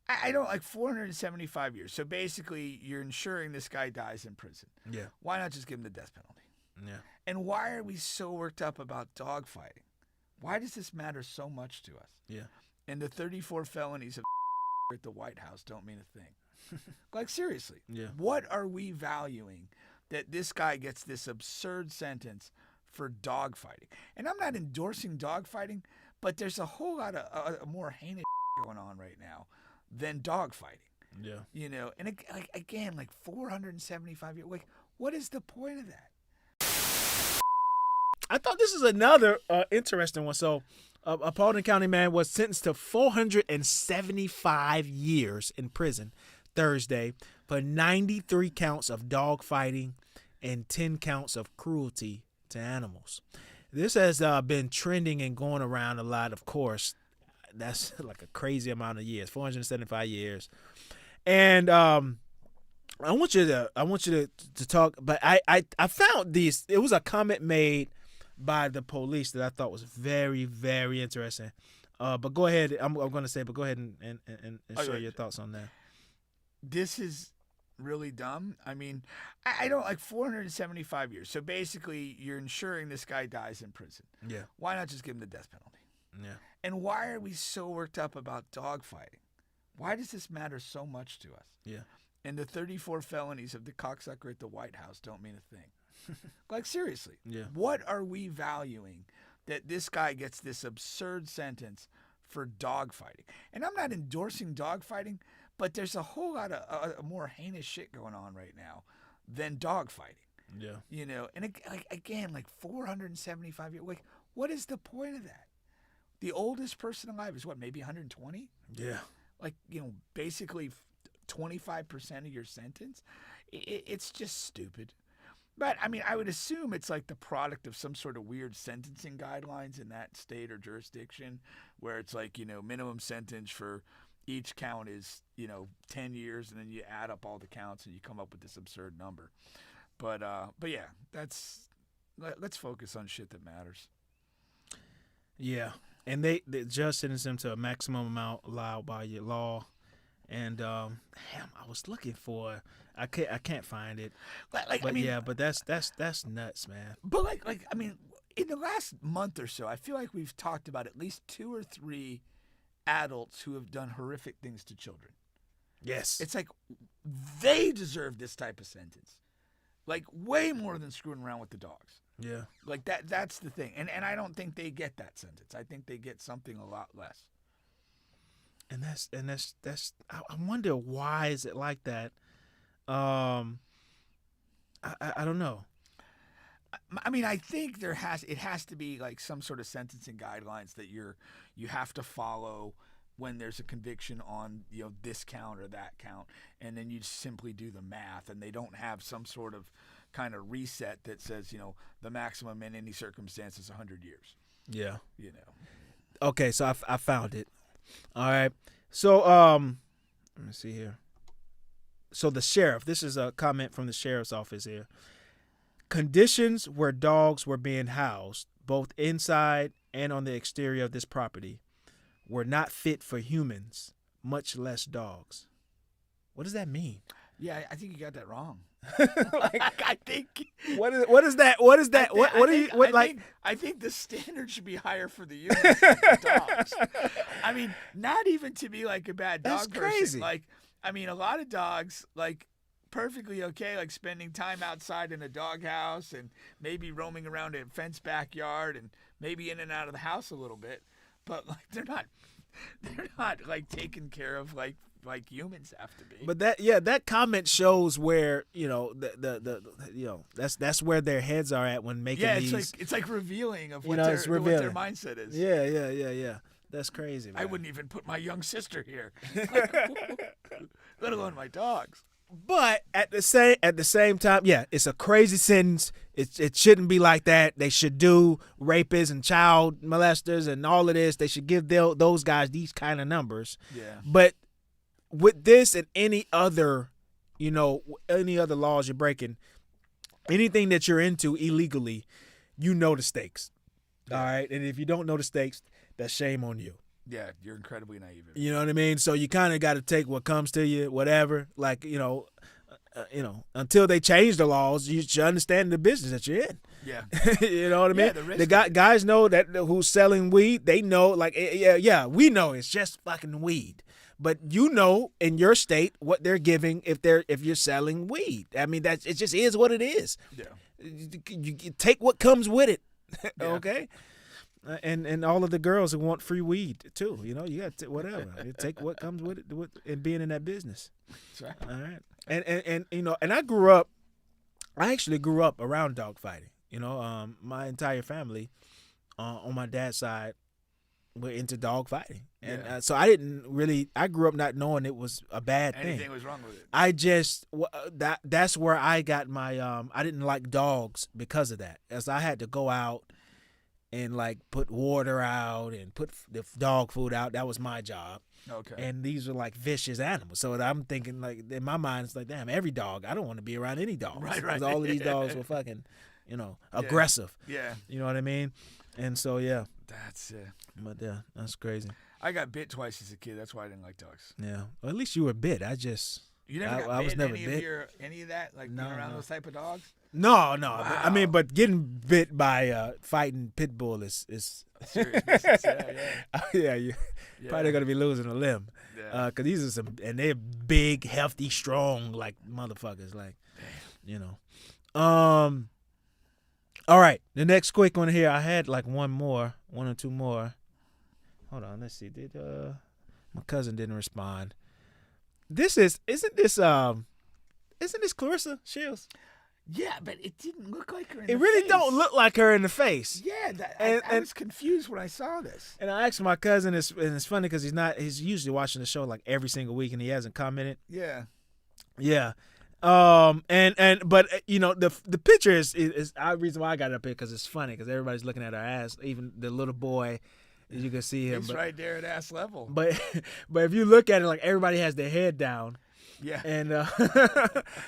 I don't like 475 years. So basically, you're ensuring this guy dies in prison. Yeah. Why not just give him the death penalty? Yeah. And why are we so worked up about dogfighting? Why does this matter so much to us? Yeah. And the 34 felonies of at the White House don't mean a thing. Like, seriously. Yeah. What are we valuing that this guy gets this absurd sentence for dogfighting? And I'm not endorsing dogfighting, but there's a whole lot of more heinous going on right now than dogfighting. Yeah. You know, and like again, like 475 years. Like, what is the point of that? I thought this is another interesting one. So, a Paulding County man was sentenced to 475 years in prison Thursday for 93 counts of dog fighting and 10 counts of cruelty to animals. This has been trending and going around a lot, of course. That's like a crazy amount of years, 475 years. And I want you to talk, but I found these. It was a comment made by the police that I thought was very, very interesting. But go ahead. I'm going to say, but go ahead and share your thoughts on that. This is really dumb. I mean, I don't like 475 years. So basically, you're ensuring this guy dies in prison. Yeah. Why not just give him the death penalty? Yeah. And why are we so worked up about dogfighting? Why does this matter so much to us? Yeah. And the 34 felonies of the cocksucker at the White House don't mean a thing. Like, seriously. Yeah. What are we valuing that this guy gets this absurd sentence for dogfighting? And I'm not endorsing dogfighting, but there's a whole lot of more heinous shit going on right now than dogfighting. Yeah. You know, and like again, like 475 years. Like, what is the point of that? The oldest person alive is what, maybe 120? Yeah. Like, you know, basically 25% of your sentence. It's just stupid. But, I mean, I would assume it's like the product of some sort of weird sentencing guidelines in that state or jurisdiction where it's like, you know, minimum sentence for each count is, you know, 10 years, and then you add up all the counts and you come up with this absurd number. But yeah, let's focus on shit that matters. Yeah. And the judge sentenced him to a maximum amount allowed by your law. And I was looking for I can't find it. But I mean, yeah, but that's nuts, man. But like I mean, in the last month or so, I feel like we've talked about at least 2 or 3 adults who have done horrific things to children. Yes. It's like they deserve this type of sentence. Like, way more than screwing around with the dogs. Yeah. Like that's the thing. And I don't think they get that sentence. I think they get something a lot less. And that's I wonder why is it like that? I don't know. I mean, I think it has to be like some sort of sentencing guidelines that you have to follow when there's a conviction on, you know, this count or that count, and then you simply do the math, and they don't have some sort of kind of reset that says, you know, the maximum in any circumstance is 100 years. Yeah. You know. Okay, so I found it. All right. So let me see here. So the sheriff, this is a comment from the sheriff's office here. Conditions where dogs were being housed, both inside and on the exterior of this property, were not fit for humans, much less dogs. What does that mean? Yeah, I think you got that wrong. I think what is that? I think the standard should be higher for the humans than the dogs. I mean, not even to be like a bad dog That's person. crazy. Like, I mean, a lot of dogs like perfectly okay, like spending time outside in a doghouse and maybe roaming around a fenced backyard and maybe in and out of the house a little bit, but like they're not like taken care of like humans have to be. But that comment shows where, you know, the you know, that's where their heads are at when making these. It's like revealing of You what know, their it's revealing. what their mindset is. Yeah. That's crazy, man. I wouldn't even put my young sister here, let alone my dogs. But at the same time, yeah, it's a crazy sentence. It shouldn't be like that. They should do rapists and child molesters and all of this. They should give those guys these kind of numbers. Yeah. But with this and any other laws you're breaking, anything that you're into illegally, you know the stakes. Yeah. All right. And if you don't know the stakes, that's shame on you. Yeah, you're incredibly naive. You know what I mean? So you kind of got to take what comes to you, whatever. Like, until they change the laws, you should understand the business that you're in. Yeah. You know what I mean? Yeah, the risk of it. Guys know that who's selling weed. They know, like, yeah, we know it's just fucking weed. But you know, in your state, what they're giving if you're selling weed. I mean, it just is what it is. Yeah. You take what comes with it. Yeah. Okay. And all of the girls who want free weed too, you got whatever. You take what comes with it, and being in that business. That's right. All right. And I actually grew up around dog fighting. My entire family, on my dad's side, were into dog fighting, and so I grew up not knowing it was a bad thing. Anything was wrong with it. I just that's where I got my I didn't like dogs because of that, as I had to go out and like put water out and put the dog food out. That was my job. Okay. And these were like vicious animals. So I'm thinking, like, in my mind, it's like, damn, every dog. I don't want to be around any dogs. Right. Because all of these dogs were fucking, aggressive. Yeah. You know what I mean? And so, yeah. That's it. But yeah, that's crazy. I got bit twice as a kid. That's why I didn't like dogs. Yeah. Well, at least you were bit. You never got I bit was never any bit. of any of that? Like being around those type of dogs? No. Wow. I mean, but getting bit by fighting pit bull is Serious business. Yeah. you're probably gonna be losing a limb. Yeah. Cause these are and they're big, healthy, strong, like motherfuckers. Like, All right, the next quick one here. I had like one or two more. Hold on, let's see. Did my cousin didn't respond? Isn't this Clarissa Shields? Yeah, but it didn't look like her in It the really face. don't look like her in the face. Yeah, I was confused when I saw this. And I asked my cousin, and it's funny because he's usually watching the show like every single week, and he hasn't commented. Yeah. Yeah. But the picture is the reason why I got it up here, because it's funny because everybody's looking at her ass, even the little boy. You can see him. He's right there at ass level. But if you look at it, like, everybody has their head down. Yeah. And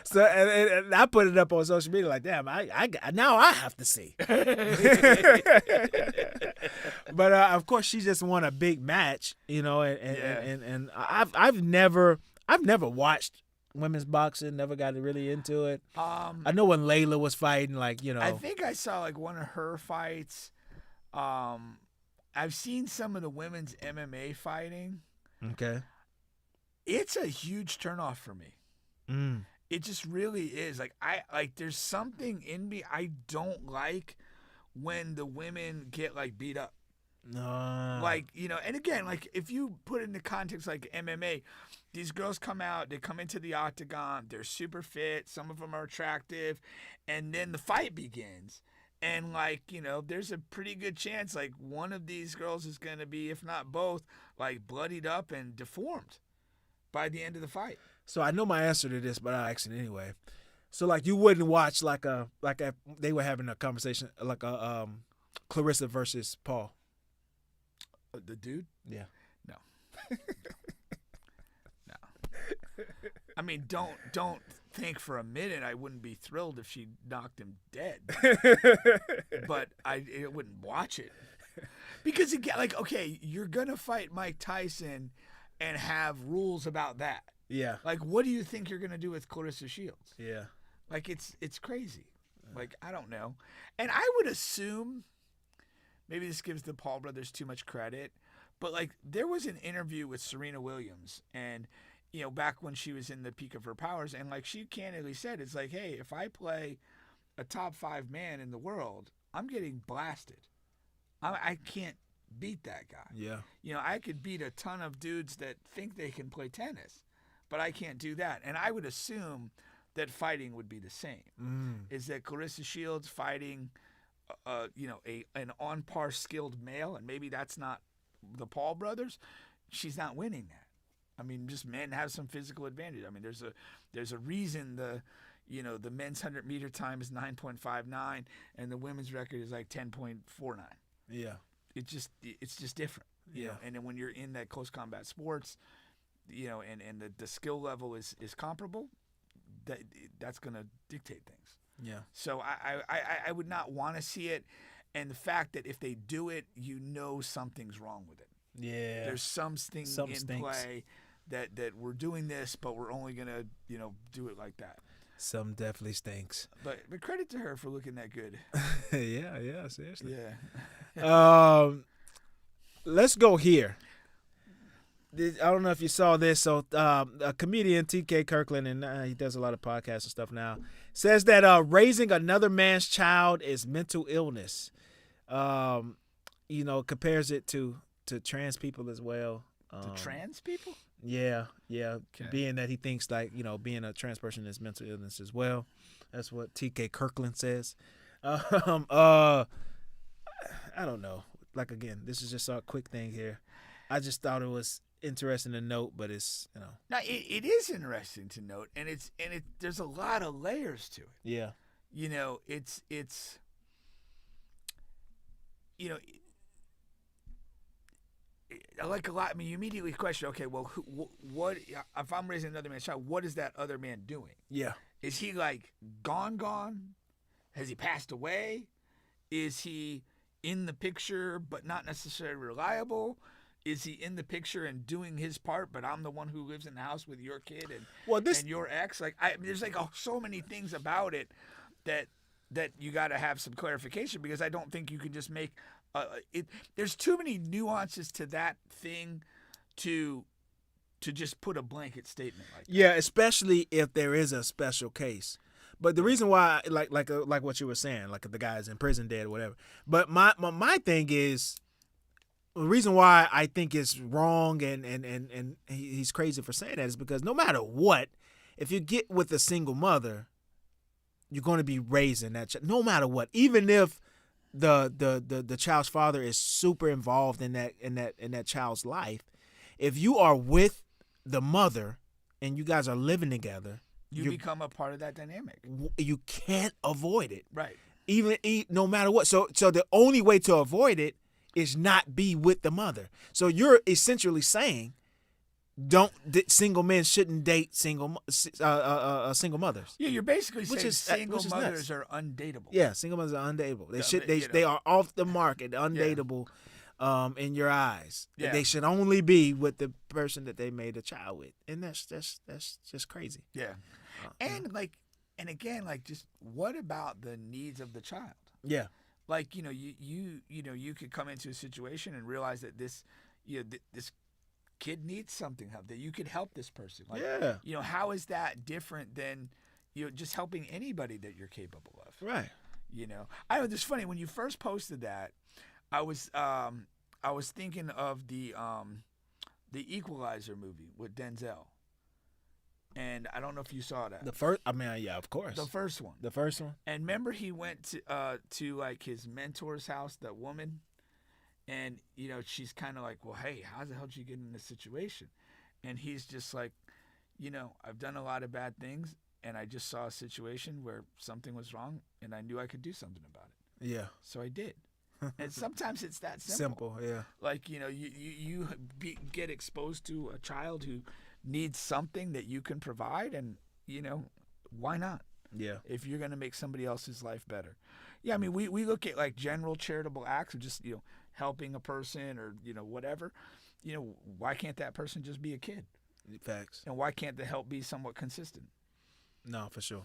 so and I put it up on social media like, damn, now I have to see. But of course she just won a big match, and I've never watched women's boxing, never got really into it. I know when Layla was fighting, like, I think I saw like one of her fights. I've seen some of the women's MMA fighting. Okay. It's a huge turnoff for me. It just really is. Like there's something in me I don't like when the women get like beat up. No. Like, and again, like if you put it into context like MMA, these girls come out, they come into the octagon, they're super fit, some of them are attractive, and then the fight begins. And like, there's a pretty good chance like one of these girls is going to be, if not both, like bloodied up and deformed by the end of the fight. So I know my answer to this, but I'll ask it anyway. So like you wouldn't watch like they were having a conversation like a Clarissa versus Paul. The dude? Yeah. No. No. I mean, don't think for a minute I wouldn't be thrilled if she knocked him dead. But I wouldn't watch it. Because again, like, okay, you're gonna fight Mike Tyson and have rules about that. Yeah. Like, what do you think you're gonna do with Clarissa Shields? Yeah. Like, it's crazy. Like, I don't know. And I would assume, maybe this gives the Paul brothers too much credit, but like there was an interview with Serena Williams, and back when she was in the peak of her powers, and like she candidly said, it's like, hey, if I play a top 5 man in the world, I'm getting blasted. I can't beat that guy. Yeah. I could beat a ton of dudes that think they can play tennis, but I can't do that. And I would assume that fighting would be the same. Is that Clarissa Shields fighting an on par skilled male, and maybe that's not the Paul brothers, she's not winning that. I mean, just men have some physical advantage. I mean, there's a reason the men's 100-meter time is 9.59 and the women's record is like 10.49. Yeah. It's just different. Yeah. And then when you're in that close combat sports, and the skill level is comparable, that's gonna dictate things. Yeah. So I would not want to see it, and the fact that if they do it, something's wrong with it. Yeah. There's something Something in stinks. play that we're doing this, but we're only gonna do it like that. Some definitely stinks. But credit to her for looking that good. Yeah, seriously. Yeah. Let's go here. I don't know if you saw this. So, a comedian, T.K. Kirkland, and he does a lot of podcasts and stuff now, says that raising another man's child is mental illness. Compares it to trans people as well. To trans people? Yeah. Okay. Being that he thinks like being a trans person is mental illness as well. That's what T.K. Kirkland says. I don't know. Like again, this is just a quick thing here. I just thought it was interesting to note, but it's Now it is interesting to note, and there's a lot of layers to it. Yeah. It's like a lot. I mean, you immediately question, okay, well, what if I'm raising another man's child? What is that other man doing? Yeah. Is he like gone? Has he passed away? Is he in the picture but not necessarily reliable? Is he in the picture and doing his part, but I'm the one who lives in the house with your kid and your ex? Like, there's like so many things about it that you got to have some clarification, because I don't think you can just make there's too many nuances to that thing to just put a blanket statement like that. Yeah, especially if there is a special case. But the reason why, like what you were saying, like if the guy's in prison dead or whatever. But my thing is, the reason why I think it's wrong and he's crazy for saying that is because no matter what, if you get with a single mother, you're going to be raising that child, no matter what. Even if the child's father is super involved in that child's life, if you are with the mother and you guys are living together, you become a part of that dynamic. You can't avoid it. Right. No matter what. So the only way to avoid it is not be with the mother. So you're essentially saying single men shouldn't date single mothers. Yeah, you're basically saying is single nuts. mothers are undateable. Yeah, single mothers are undateable. They are off the market, undateable in your eyes. Yeah. They should only be with the person that they made a child with. And that's just crazy. Yeah. And again, just what about the needs of the child? Yeah. Like, you could come into a situation and realize that this kid needs something, that you could help this person. Like, yeah. How is that different than just helping anybody that you're capable of? Right. I know it's funny when you first posted that, I was thinking of the Equalizer movie with Denzel. And I don't know if you saw that. The first, yeah, of course. The first one. The first one. And remember, he went to like his mentor's house, that woman, and she's kind of like, well, hey, how the hell did you get in this situation? And he's just like, I've done a lot of bad things, and I just saw a situation where something was wrong, and I knew I could do something about it. Yeah. So I did. And sometimes it's that simple. Yeah. Like, you get exposed to a child who needs something that you can provide, and why not? Yeah. If you're going to make somebody else's life better. Yeah, I mean, we look at like general charitable acts of just helping a person or whatever. Why can't that person just be a kid? Facts. And why can't the help be somewhat consistent? No, for sure.